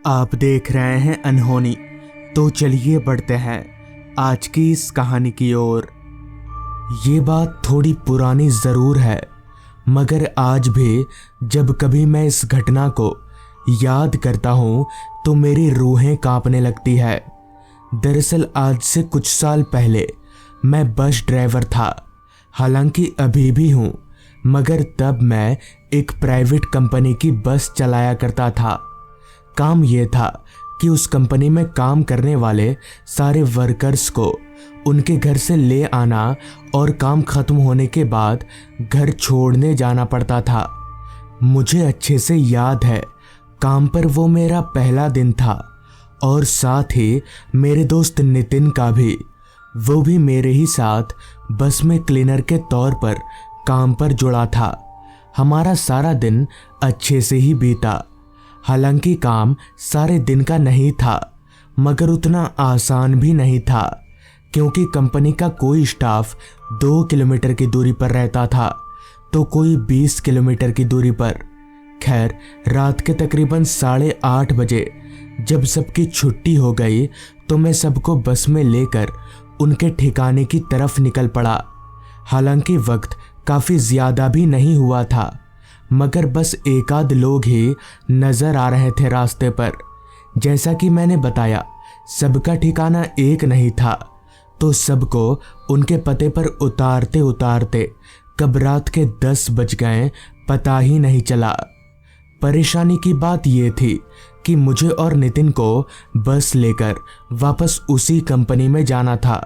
आप देख रहे हैं अनहोनी। तो चलिए बढ़ते हैं आज की इस कहानी की ओर। ये बात थोड़ी पुरानी ज़रूर है, मगर आज भी जब कभी मैं इस घटना को याद करता हूँ तो मेरी रूहें कांपने लगती है। दरअसल आज से कुछ साल पहले मैं बस ड्राइवर था, हालांकि अभी भी हूँ, मगर तब मैं एक प्राइवेट कंपनी की बस चलाया करता था। काम यह था कि उस कंपनी में काम करने वाले सारे वर्कर्स को उनके घर से ले आना और काम खत्म होने के बाद घर छोड़ने जाना पड़ता था। मुझे अच्छे से याद है, काम पर वो मेरा पहला दिन था और साथ ही मेरे दोस्त नितिन का भी। वो भी मेरे ही साथ बस में क्लीनर के तौर पर काम पर जुड़ा था। हमारा सारा दिन अच्छे से ही बीता। हालांकि काम सारे दिन का नहीं था, मगर उतना आसान भी नहीं था, क्योंकि कंपनी का कोई स्टाफ 2 किलोमीटर की दूरी पर रहता था तो कोई 20 किलोमीटर की दूरी पर। खैर, रात के तकरीबन 8:30 बजे जब सबकी छुट्टी हो गई तो मैं सबको बस में लेकर उनके ठिकाने की तरफ निकल पड़ा। हालांकि वक्त काफ़ी ज़्यादा भी नहीं हुआ था, मगर बस एक आध लोग ही नज़र आ रहे थे रास्ते पर। जैसा कि मैंने बताया, सबका ठिकाना एक नहीं था, तो सबको उनके पते पर उतारते उतारते कब रात के 10 बज गए पता ही नहीं चला। परेशानी की बात यह थी कि मुझे और नितिन को बस लेकर वापस उसी कंपनी में जाना था,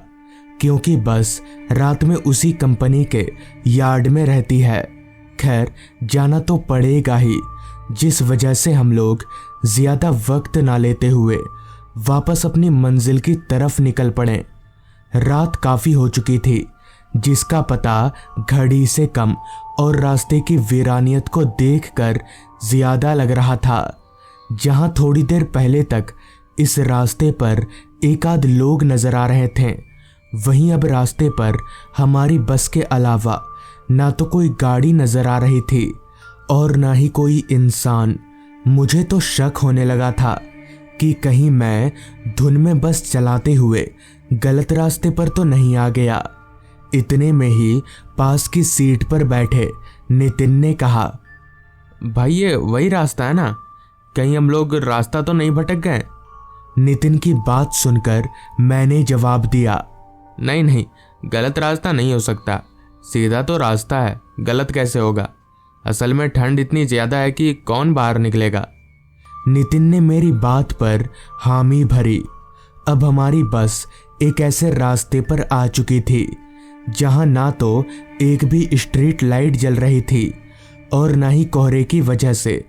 क्योंकि बस रात में उसी कंपनी के यार्ड में रहती है। खैर, जाना तो पड़ेगा ही, जिस वजह से हम लोग ज़्यादा वक्त ना लेते हुए वापस अपनी मंजिल की तरफ निकल पड़े। रात काफ़ी हो चुकी थी, जिसका पता घड़ी से कम और रास्ते की वीरानियत को देखकर ज़्यादा लग रहा था। जहां थोड़ी देर पहले तक इस रास्ते पर एक आध लोग नज़र आ रहे थे, वहीं अब रास्ते पर हमारी बस के अलावा ना तो कोई गाड़ी नजर आ रही थी और ना ही कोई इंसान। मुझे तो शक होने लगा था कि कहीं मैं धुन में बस चलाते हुए गलत रास्ते पर तो नहीं आ गया। इतने में ही पास की सीट पर बैठे नितिन ने कहा, भाई ये वही रास्ता है ना? कहीं हम लोग रास्ता तो नहीं भटक गए? नितिन की बात सुनकर मैंने जवाब दिया, नहीं नहीं, गलत रास्ता नहीं हो सकता, सीधा तो रास्ता है, गलत कैसे होगा? असल में ठंड इतनी ज़्यादा है कि कौन बाहर निकलेगा। नितिन ने मेरी बात पर हामी भरी। अब हमारी बस एक ऐसे रास्ते पर आ चुकी थी जहां ना तो एक भी स्ट्रीट लाइट जल रही थी और ना ही कोहरे की वजह से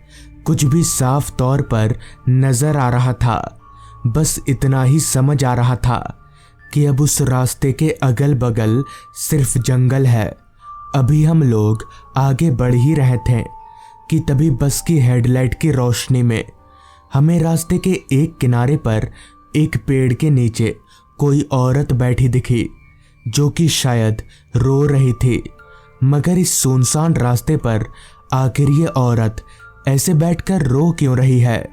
कुछ भी साफ तौर पर नजर आ रहा था। बस इतना ही समझ आ रहा था कि अब उस रास्ते के अगल बगल सिर्फ जंगल है। अभी हम लोग आगे बढ़ ही रहे थे कि तभी बस की हेडलाइट की रोशनी में हमें रास्ते के एक किनारे पर एक पेड़ के नीचे कोई औरत बैठी दिखी, जो कि शायद रो रही थी। मगर इस सुनसान रास्ते पर आखिर ये औरत ऐसे बैठकर रो क्यों रही है?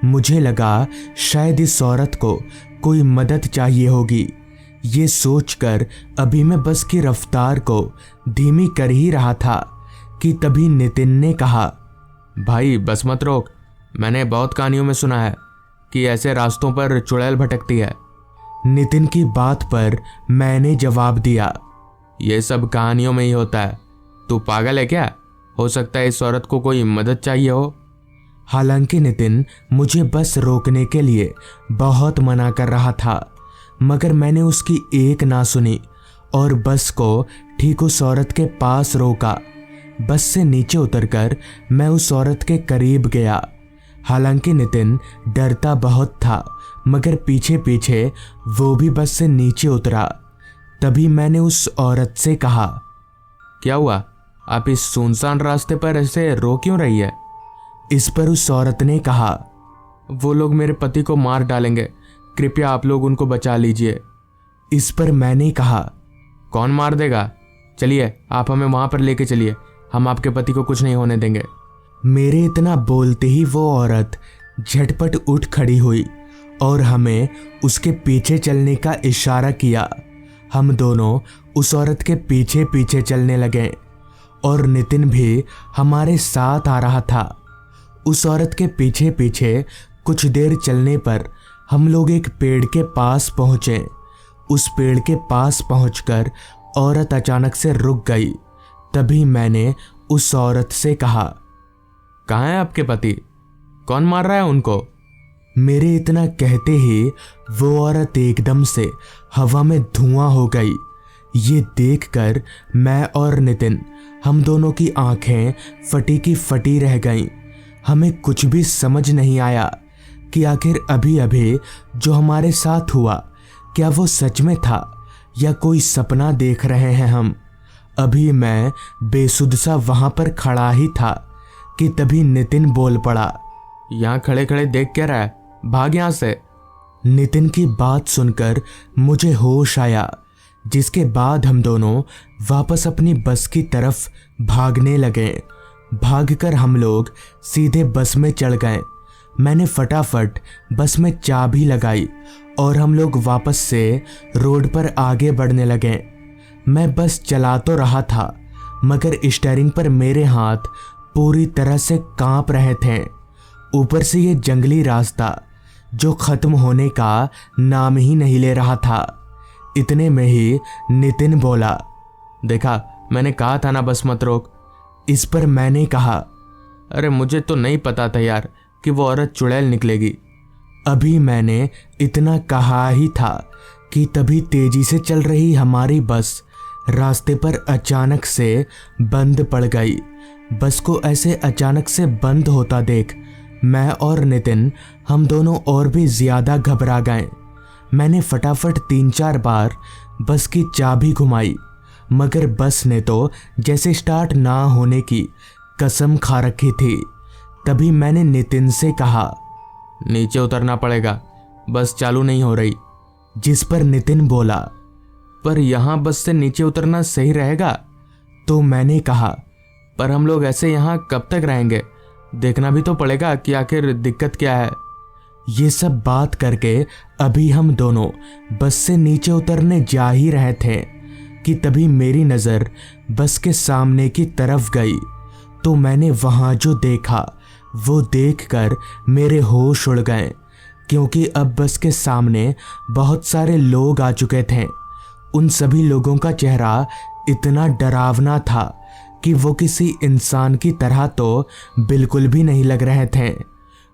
मुझे लगा शायद इस औरत को कोई मदद चाहिए होगी। ये सोचकर अभी मैं बस की रफ्तार को धीमी कर ही रहा था कि तभी नितिन ने कहा, भाई बस मत रोक, मैंने बहुत कहानियों में सुना है कि ऐसे रास्तों पर चुड़ैल भटकती है। नितिन की बात पर मैंने जवाब दिया, ये सब कहानियों में ही होता है, तू पागल है क्या? हो सकता है इस औरत को कोई मदद चाहिए हो। हालांकि नितिन मुझे बस रोकने के लिए बहुत मना कर रहा था, मगर मैंने उसकी एक ना सुनी और बस को ठीक उस औरत के पास रोका। बस से नीचे उतरकर मैं उस औरत के करीब गया। हालांकि नितिन डरता बहुत था, मगर पीछे पीछे वो भी बस से नीचे उतरा। तभी मैंने उस औरत से कहा, क्या हुआ? आप इस सुनसान रास्ते पर ऐसे रो क्यों रही है? इस पर उस औरत ने कहा, वो लोग मेरे पति को मार डालेंगे, कृपया आप लोग उनको बचा लीजिए। इस पर मैंने कहा, कौन मार देगा? चलिए आप हमें वहां पर लेके चलिए, हम आपके पति को कुछ नहीं होने देंगे। मेरे इतना बोलते ही वो औरत झटपट उठ खड़ी हुई और हमें उसके पीछे चलने का इशारा किया। हम दोनों उस औरत के पीछे पीछे चलने लगे और नितिन भी हमारे साथ आ रहा था। उस औरत के पीछे पीछे कुछ देर चलने पर हम लोग एक पेड़ के पास पहुंचे। उस पेड़ के पास पहुंचकर औरत अचानक से रुक गई। तभी मैंने उस औरत से कहा, कहाँ है आपके पति? कौन मार रहा है उनको? मेरे इतना कहते ही वो औरत एकदम से हवा में धुआं हो गई। ये देखकर मैं और नितिन, हम दोनों की आंखें फटी की फटी रह गईं। हमें कुछ भी समझ नहीं आया कि आखिर अभी अभी जो हमारे साथ हुआ, क्या वो सच में था या कोई सपना देख रहे हैं हम। अभी मैं बेसुध सा वहां पर खड़ा ही था कि तभी नितिन बोल पड़ा, यहाँ खड़े खड़े देख क्या रहा है? भाग यहाँ से। नितिन की बात सुनकर मुझे होश आया, जिसके बाद हम दोनों वापस अपनी बस की तरफ भागने लगे। भागकर हम लोग सीधे बस में चढ़ गए। मैंने फटाफट बस में चाबी लगाई और हम लोग वापस से रोड पर आगे बढ़ने लगे। मैं बस चला तो रहा था, मगर स्टीयरिंग पर मेरे हाथ पूरी तरह से कांप रहे थे। ऊपर से ये जंगली रास्ता जो खत्म होने का नाम ही नहीं ले रहा था। इतने में ही नितिन बोला, देखा, मैंने कहा था ना बस मत रोक। इस पर मैंने कहा, अरे मुझे तो नहीं पता था यार कि वो औरत चुड़ैल निकलेगी। अभी मैंने इतना कहा ही था कि तभी तेजी से चल रही हमारी बस रास्ते पर अचानक से बंद पड़ गई। बस को ऐसे अचानक से बंद होता देख मैं और नितिन, हम दोनों और भी ज्यादा घबरा गए। मैंने फटाफट 3-4 बार बस की चाबी घुमाई, मगर बस ने तो जैसे स्टार्ट ना होने की कसम खा रखी थी। तभी मैंने नितिन से कहा, नीचे उतरना पड़ेगा, बस चालू नहीं हो रही। जिस पर नितिन बोला, पर यहाँ बस से नीचे उतरना सही रहेगा? तो मैंने कहा, पर हम लोग ऐसे यहाँ कब तक रहेंगे? देखना भी तो पड़ेगा कि आखिर दिक्कत क्या है। ये सब बात करके अभी हम दोनों बस से नीचे उतरने जा ही रहे थे कि तभी मेरी नज़र बस के सामने की तरफ गई। तो मैंने वहाँ जो देखा वो देखकर मेरे होश उड़ गए, क्योंकि अब बस के सामने बहुत सारे लोग आ चुके थे। उन सभी लोगों का चेहरा इतना डरावना था कि वो किसी इंसान की तरह तो बिल्कुल भी नहीं लग रहे थे।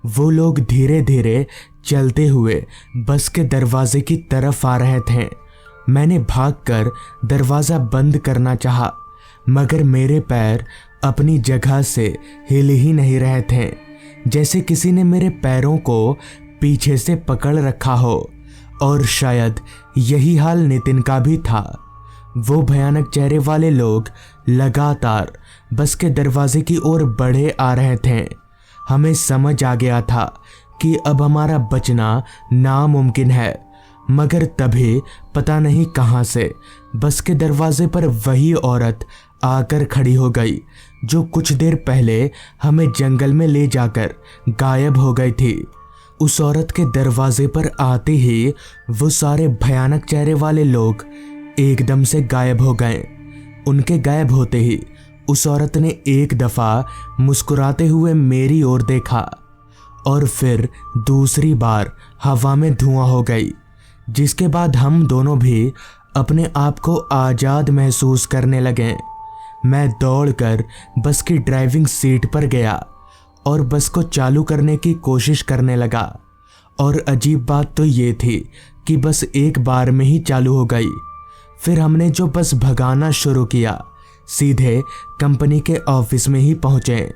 वो लोग धीरे धीरे चलते हुए बस के दरवाजे की तरफ आ रहे थे। मैंने भागकर दरवाज़ा बंद करना चाहा, मगर मेरे पैर अपनी जगह से हिल ही नहीं रहे थे, जैसे किसी ने मेरे पैरों को पीछे से पकड़ रखा हो। और शायद यही हाल नितिन का भी था। वो भयानक चेहरे वाले लोग लगातार बस के दरवाजे की ओर बढ़े आ रहे थे। हमें समझ आ गया था कि अब हमारा बचना नामुमकिन है, मगर तभी पता नहीं कहां से बस के दरवाजे पर वही औरत आकर खड़ी हो गई जो कुछ देर पहले हमें जंगल में ले जाकर गायब हो गई थी। उस औरत के दरवाजे पर आते ही वो सारे भयानक चेहरे वाले लोग एकदम से गायब हो गए। उनके गायब होते ही उस औरत ने एक दफ़ा मुस्कुराते हुए मेरी ओर देखा और फिर दूसरी बार हवा में धुआं हो गई, जिसके बाद हम दोनों भी अपने आप को आज़ाद महसूस करने लगे। मैं दौड़कर बस की ड्राइविंग सीट पर गया और बस को चालू करने की कोशिश करने लगा। और अजीब बात तो ये थी कि बस एक बार में ही चालू हो गई। फिर हमने जो बस भगाना शुरू किया, सीधे कंपनी के ऑफिस में ही पहुंचे।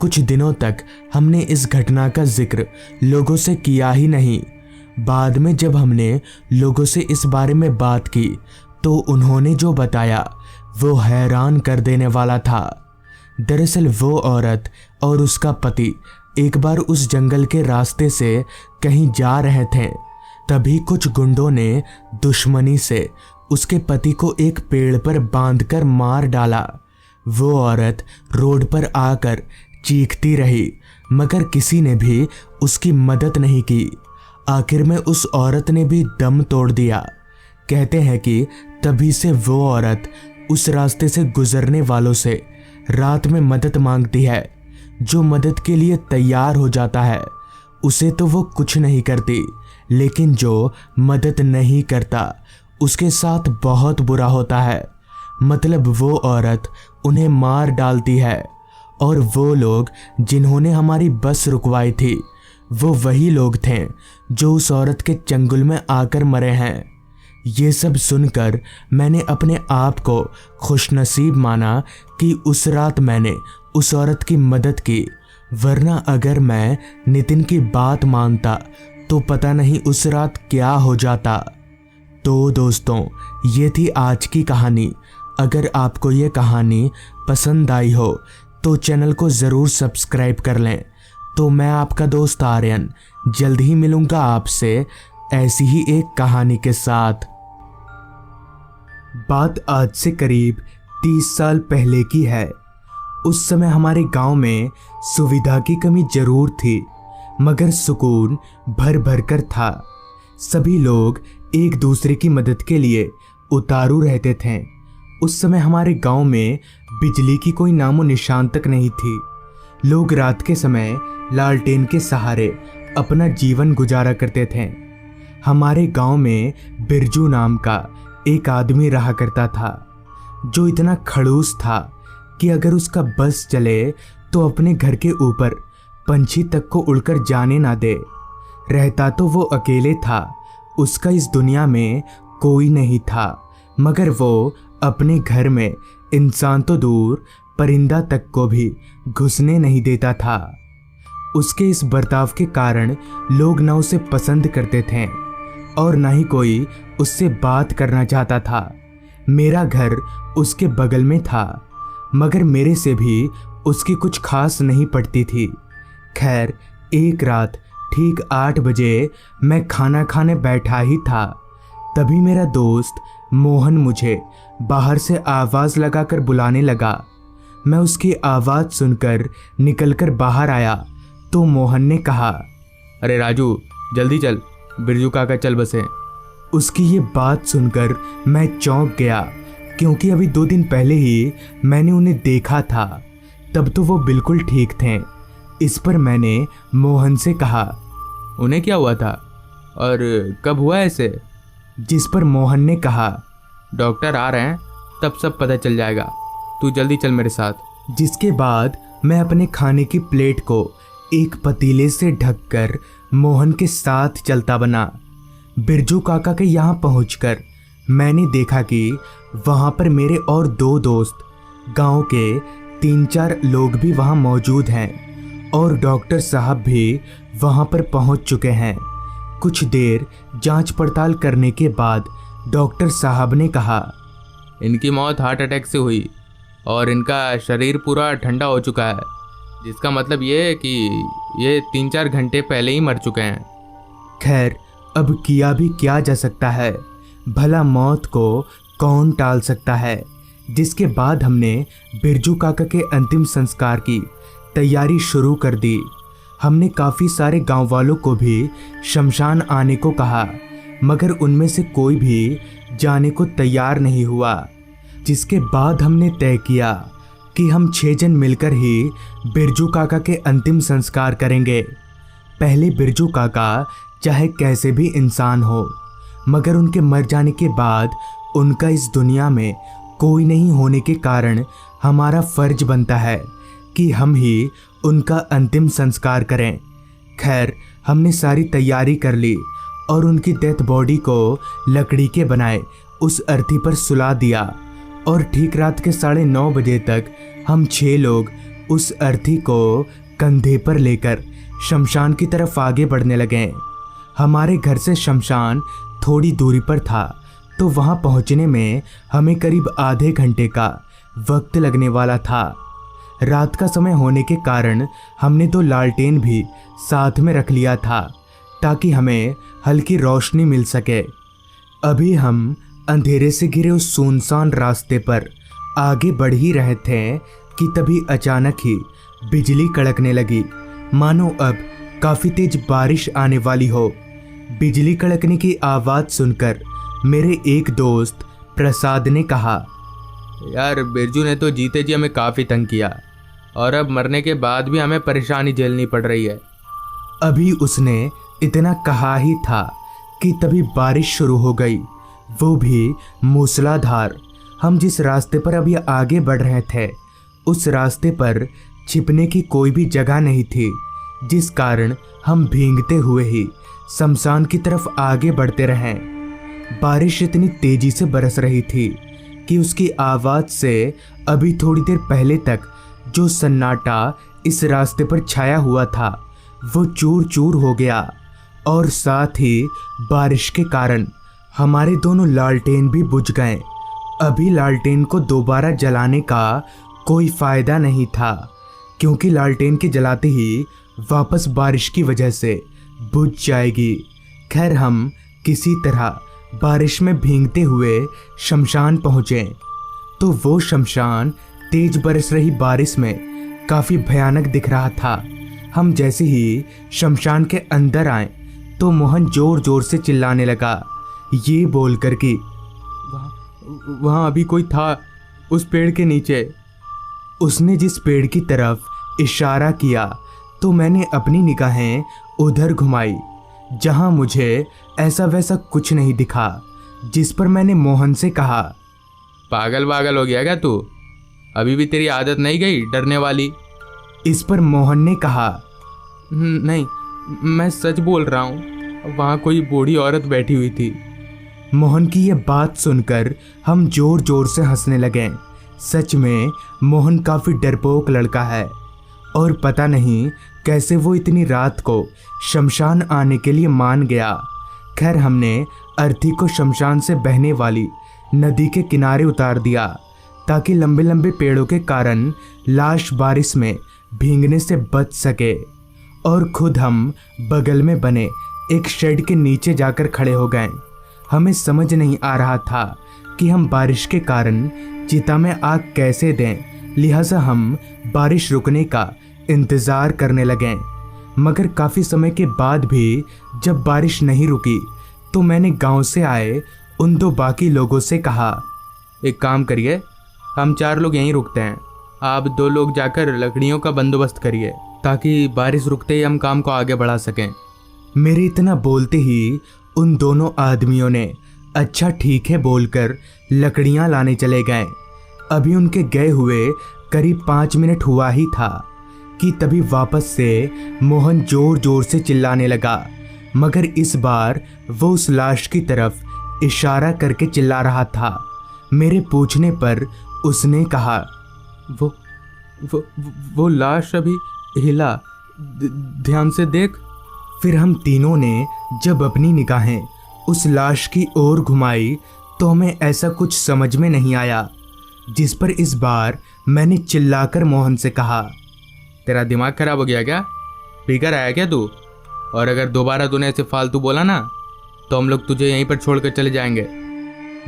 कुछ दिनों तक हमने इस घटना का जिक्र लोगों से किया ही नहीं। बाद में जब हमने लोगों से इस बारे में बात की तो उन्होंने जो बताया वो हैरान कर देने वाला था। दरअसल वो औरत और उसका पति एक बार उस जंगल के रास्ते से कहीं जा रहे थे। तभी कुछ गुंडों ने दुश्मनी से उसके पति को एक पेड़ पर बांधकर मार डाला। वो औरत रोड पर आकर चीखती रही, मगर किसी ने भी उसकी मदद नहीं की। आखिर में उस औरत ने भी दम तोड़ दिया। कहते हैं कि तभी से वो औरत उस रास्ते से गुजरने वालों से रात में मदद मांगती है। जो मदद के लिए तैयार हो जाता है उसे तो वो कुछ नहीं करती, लेकिन जो मदद नहीं करता उसके साथ बहुत बुरा होता है। मतलब वो औरत उन्हें मार डालती है। और वो लोग जिन्होंने हमारी बस रुकवाई थी वो वही लोग थे जो उस औरत के चंगुल में आकर मरे हैं। ये सब सुनकर मैंने अपने आप को खुशनसीब माना कि उस रात मैंने उस औरत की मदद की, वरना अगर मैं नितिन की बात मानता तो पता नहीं उस रात क्या हो जाता। तो दोस्तों, ये थी आज की कहानी। अगर आपको ये कहानी पसंद आई हो तो चैनल को ज़रूर सब्सक्राइब कर लें। तो मैं आपका दोस्त आर्यन जल्द ही मिलूँगा आपसे ऐसी ही एक कहानी के साथ। बात आज से करीब 30 साल पहले की है। उस समय हमारे गांव में सुविधा की कमी जरूर थी, मगर सुकून भर भर कर था। सभी लोग एक दूसरे की मदद के लिए उतारू रहते थे। उस समय हमारे गांव में बिजली की कोई नामो निशान तक नहीं थी। लोग रात के समय लालटेन के सहारे अपना जीवन गुजारा करते थे। हमारे गांव में बिरजू नाम का एक आदमी रहा करता था, जो इतना खड़ूस था कि अगर उसका बस चले तो अपने घर के ऊपर पंछी तक को उड़कर जाने ना दे। रहता तो वो अकेले था, उसका इस दुनिया में कोई नहीं था, मगर वो अपने घर में इंसान तो दूर परिंदा तक को भी घुसने नहीं देता था। उसके इस बर्ताव के कारण लोग न उसे पसंद करते थे और न ही कोई उससे बात करना चाहता था। मेरा घर उसके बगल में था, मगर मेरे से भी उसकी कुछ खास नहीं पड़ती थी। खैर, एक रात ठीक 8 बजे मैं खाना खाने बैठा ही था, तभी मेरा दोस्त मोहन मुझे बाहर से आवाज़ लगाकर बुलाने लगा। मैं उसकी आवाज़ सुनकर निकलकर बाहर आया तो मोहन ने कहा, अरे राजू, जल्दी चल, बिरजू काका चल बसे। उसकी ये बात सुनकर मैं चौंक गया, क्योंकि अभी 2 दिन पहले ही मैंने उन्हें देखा था। तब तो वो बिल्कुल ठीक थे। इस पर मैंने मोहन से कहा, उन्हें क्या हुआ था और कब हुआ ऐसे? जिस पर मोहन ने कहा, डॉक्टर आ रहे हैं, तब सब पता चल जाएगा, तू जल्दी चल मेरे साथ। जिसके बाद मैं अपने खाने की प्लेट को एक पतीले से ढककर मोहन के साथ चलता बना। बिरजू काका के यहाँ पहुँचकर मैंने देखा कि वहाँ पर मेरे और 2 दोस्त, गांव के 3-4 लोग भी वहाँ मौजूद हैं और डॉक्टर साहब भी वहाँ पर पहुँच चुके हैं। कुछ देर जांच पड़ताल करने के बाद डॉक्टर साहब ने कहा, इनकी मौत हार्ट अटैक से हुई और इनका शरीर पूरा ठंडा हो चुका है, जिसका मतलब ये है कि ये 3-4 घंटे पहले ही मर चुके हैं। खैर, अब किया भी क्या जा सकता है, भला मौत को कौन टाल सकता है। जिसके बाद हमने बिरजू काका के अंतिम संस्कार की तैयारी शुरू कर दी। हमने काफ़ी सारे गांव वालों को भी शमशान आने को कहा, मगर उनमें से कोई भी जाने को तैयार नहीं हुआ। जिसके बाद हमने तय किया कि हम 6 जन मिलकर ही बिरजू काका के अंतिम संस्कार करेंगे। पहले बिरजू काका चाहे कैसे भी इंसान हो, मगर उनके मर जाने के बाद उनका इस दुनिया में कोई नहीं होने के कारण हमारा फर्ज बनता है कि हम ही उनका अंतिम संस्कार करें। खैर, हमने सारी तैयारी कर ली और उनकी डेथ बॉडी को लकड़ी के बनाए उस अर्थी पर सुला दिया और ठीक रात के 9:30 बजे तक हम 6 लोग उस अर्थी को कंधे पर लेकर शमशान की तरफ आगे बढ़ने लगे। हमारे घर से शमशान थोड़ी दूरी पर था, तो वहां पहुंचने में हमें करीब आधे घंटे का वक्त लगने वाला था। रात का समय होने के कारण हमने 2 लालटेन भी साथ में रख लिया था ताकि हमें हल्की रोशनी मिल सके। अभी हम अंधेरे से घिरे उस सुनसान रास्ते पर आगे बढ़ ही रहे थे कि तभी अचानक ही बिजली कड़कने लगी मानो अब काफी तेज बारिश आने वाली हो। बिजली कड़कने की आवाज सुनकर मेरे एक दोस्त प्रसाद ने कहा, यार बिरजू ने तो जीते जी हमें काफ़ी तंग किया और अब मरने के बाद भी हमें परेशानी झेलनी पड़ रही है। अभी उसने इतना कहा ही था कि तभी बारिश शुरू हो गई, वो भी मूसलाधार। हम जिस रास्ते पर अभी आगे बढ़ रहे थे उस रास्ते पर छिपने की कोई भी जगह नहीं थी, जिस कारण हम भीगते हुए ही शमशान की तरफ आगे बढ़ते रहे। बारिश इतनी तेजी से बरस रही थी कि उसकी आवाज़ से अभी थोड़ी देर पहले तक जो सन्नाटा इस रास्ते पर छाया हुआ था वो चूर चूर हो गया, और साथ ही बारिश के कारण हमारे दोनों लालटेन भी बुझ गए। अभी लालटेन को दोबारा जलाने का कोई फ़ायदा नहीं था, क्योंकि लालटेन के जलाते ही वापस बारिश की वजह से बुझ जाएगी। खैर हम किसी तरह बारिश में भीगते हुए शमशान पहुँचे तो वो शमशान तेज बरस रही बारिश में काफ़ी भयानक दिख रहा था। हम जैसे ही शमशान के अंदर आए तो मोहन जोर जोर से चिल्लाने लगा, ये बोल कर कि वहाँ अभी कोई था उस पेड़ के नीचे। उसने जिस पेड़ की तरफ इशारा किया तो मैंने अपनी निगाहें उधर घुमाई, जहाँ मुझे ऐसा वैसा कुछ नहीं दिखा, जिस पर मैंने मोहन से कहा, पागल वागल हो गया क्या तू? अभी भी तेरी आदत नहीं गई डरने वाली? इस पर मोहन ने कहा, नहीं मैं सच बोल रहा हूँ, वहाँ कोई बूढ़ी औरत बैठी हुई थी। मोहन की यह बात सुनकर हम जोर जोर से हंसने लगे। सच में मोहन काफ़ी डरपोक लड़का है और पता नहीं कैसे वो इतनी रात को शमशान आने के लिए मान गया। खैर हमने अर्थी को शमशान से बहने वाली नदी के किनारे उतार दिया ताकि लंबे लंबे पेड़ों के कारण लाश बारिश में भीगने से बच सके, और खुद हम बगल में बने एक शेड के नीचे जाकर खड़े हो गए। हमें समझ नहीं आ रहा था कि हम बारिश के कारण चिता में आग कैसे दें, लिहाजा हम बारिश रुकने का इंतज़ार करने लगे। मगर काफ़ी समय के बाद भी जब बारिश नहीं रुकी तो मैंने गांव से आए उन दो बाकी लोगों से कहा, एक काम करिए, हम 4 लोग यहीं रुकते हैं, आप 2 लोग जाकर लकड़ियों का बंदोबस्त करिए ताकि बारिश रुकते ही हम काम को आगे बढ़ा सकें। मेरे इतना बोलते ही उन दोनों आदमियों ने अच्छा ठीक है बोलकर लकड़ियां लाने चले गए। अभी उनके गए हुए करीब 5 मिनट हुआ ही था कि तभी वापस से मोहन जोर जोर से चिल्लाने लगा, मगर इस बार वो उस लाश की तरफ इशारा करके चिल्ला रहा था। मेरे पूछने पर उसने कहा, वो लाश अभी हिला, ध्यान से देख। फिर हम तीनों ने जब अपनी निगाहें उस लाश की ओर घुमाई तो हमें ऐसा कुछ समझ में नहीं आया, जिस पर इस बार मैंने चिल्लाकर मोहन से कहा, तेरा दिमाग खराब हो गया क्या? पीकर आया क्या तू? और अगर दोबारा तूने ऐसे फालतू बोला ना तो हम लोग तुझे यहीं पर छोड़कर चले जाएंगे।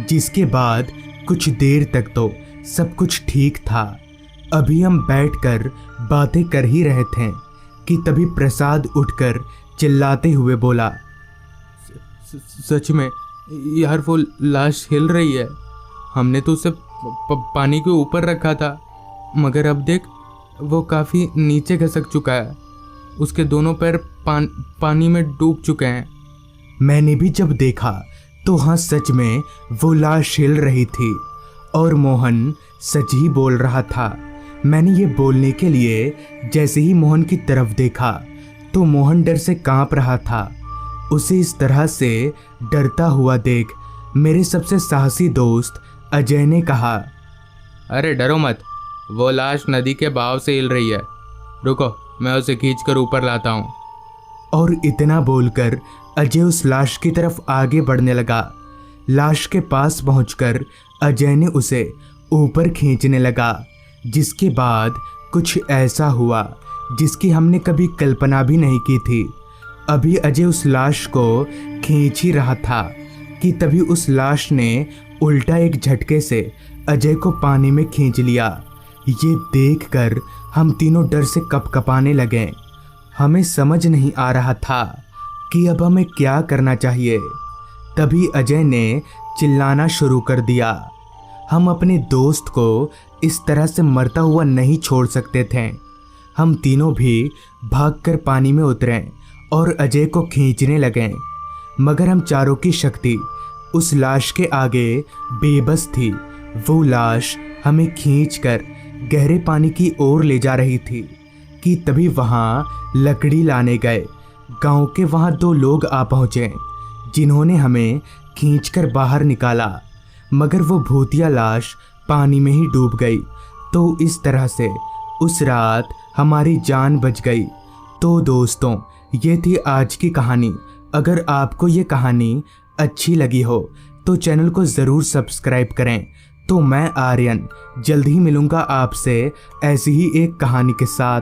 जिसके बाद कुछ देर तक तो सब कुछ ठीक था। अभी हम बैठकर बातें कर ही रहे थे कि तभी प्रसाद उठकर चिल्लाते हुए बोला, सच में यार वो लाश हिल रही है। हमने तो उसे पानी के ऊपर रखा था, मगर अब देख वो काफ़ी नीचे खसक चुका है, उसके दोनों पैर पानी में डूब चुके हैं। मैंने भी जब देखा तो हाँ, सच में वो लाश हिल रही थी और मोहन सच ही बोल रहा था। मैंने ये बोलने के लिए जैसे ही मोहन की तरफ देखा तो मोहन डर से कांप रहा था। उसे इस तरह से डरता हुआ देख मेरे सबसे साहसी दोस्त अजय ने कहा, अरे डरो मत, वो लाश नदी के बहाव से हिल रही है, रुको मैं उसे खींचकर ऊपर लाता हूँ। और इतना बोलकर अजय उस लाश की तरफ आगे बढ़ने लगा। लाश के पास पहुंचकर अजय ने उसे ऊपर खींचने लगा, जिसके बाद कुछ ऐसा हुआ जिसकी हमने कभी कल्पना भी नहीं की थी। अभी अजय उस लाश को खींच ही रहा था कि तभी उस लाश ने उल्टा एक झटके से अजय को पानी में खींच लिया। ये देखकर हम तीनों डर से कपकपाने लगे। हमें समझ नहीं आ रहा था कि अब हमें क्या करना चाहिए। तभी अजय ने चिल्लाना शुरू कर दिया। हम अपने दोस्त को इस तरह से मरता हुआ नहीं छोड़ सकते थे। हम तीनों भी भागकर पानी में उतरे और अजय को खींचने लगे, मगर हम चारों की शक्ति उस लाश के आगे बेबस थी। वो लाश हमें खींचकर गहरे पानी की ओर ले जा रही थी कि तभी वहाँ लकड़ी लाने गए गांव के वहाँ 2 लोग आ पहुँचे, जिन्होंने हमें खींचकर बाहर निकाला, मगर वो भूतिया लाश पानी में ही डूब गई। तो इस तरह से उस रात हमारी जान बच गई। तो दोस्तों, ये थी आज की कहानी। अगर आपको ये कहानी अच्छी लगी हो तो चैनल को ज़रूर सब्सक्राइब करें। तो मैं आर्यन जल्द ही मिलूँगा आपसे ऐसी ही एक कहानी के साथ।